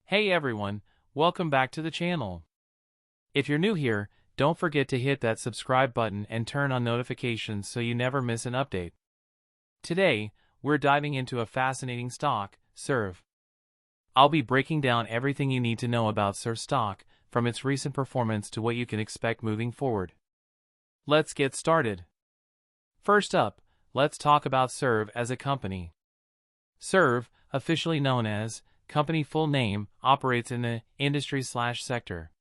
Hey everyone, welcome back to the channel. If you're new here, don't forget to hit that subscribe button and turn on notifications so you never miss an update. Today, we're diving into a fascinating stock, SERV. I'll be breaking down everything you need to know about SERV stock, from its recent performance to what you can expect moving forward. Let's get started. First up, let's talk about SERV as a company. SERV, officially known as company full name, operates in the industry/sector.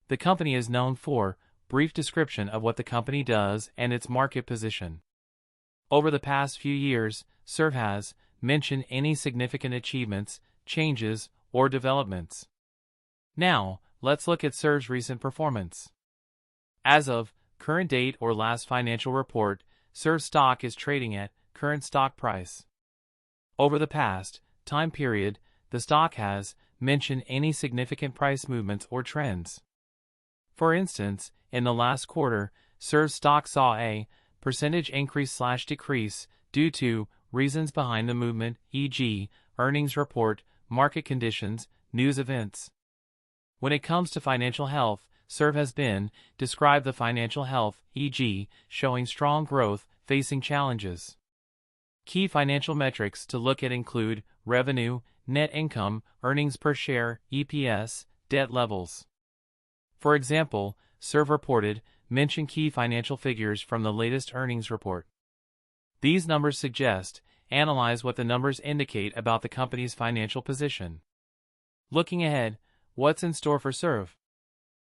The company is known for brief description of what the company does and its market position. Over the past few years, SERV has mentioned any significant achievements, changes, or developments. Now, let's look at SERV's recent performance. As of current date or last financial report, SERV stock is trading at current stock price. Over the past time period, the stock has mentioned any significant price movements or trends. For instance, in the last quarter, SERV stock saw a percentage increase/decrease due to reasons behind the movement, e.g., earnings report, market conditions, news events. When it comes to financial health, SERV has been described the financial health, e.g., showing strong growth, facing challenges. Key financial metrics to look at include revenue, net income, earnings per share, EPS, debt levels. For example, SERV reported mention key financial figures from the latest earnings report. These numbers suggest, analyze what the numbers indicate about the company's financial position. Looking ahead, what's in store for SERV?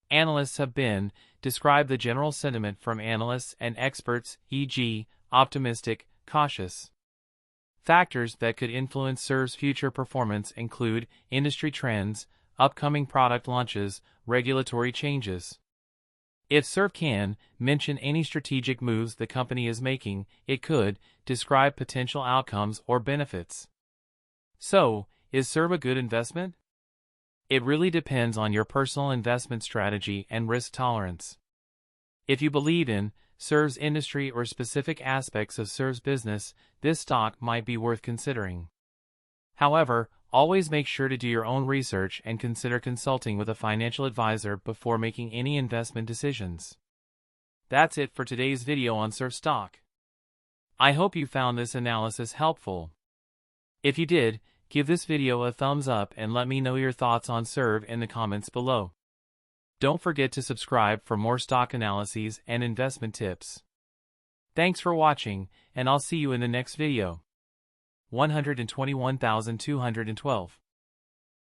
Analysts have been described the general sentiment from analysts and experts, e.g., optimistic, cautious. Factors that could influence SERV's future performance include industry trends, upcoming product launches, regulatory changes. If SERV can mention any strategic moves the company is making, it could describe potential outcomes or benefits. So, is SERV a good investment? It really depends on your personal investment strategy and risk tolerance. If you believe in SERV's industry or specific aspects of SERV's business, this stock might be worth considering. However, always make sure to do your own research and consider consulting with a financial advisor before making any investment decisions. That's it for today's video on SERV stock. I hope you found this analysis helpful. If you did, give this video a thumbs up and let me know your thoughts on SERV in the comments below. Don't forget to subscribe for more stock analyses and investment tips. Thanks for watching, and I'll see you in the next video. 121,212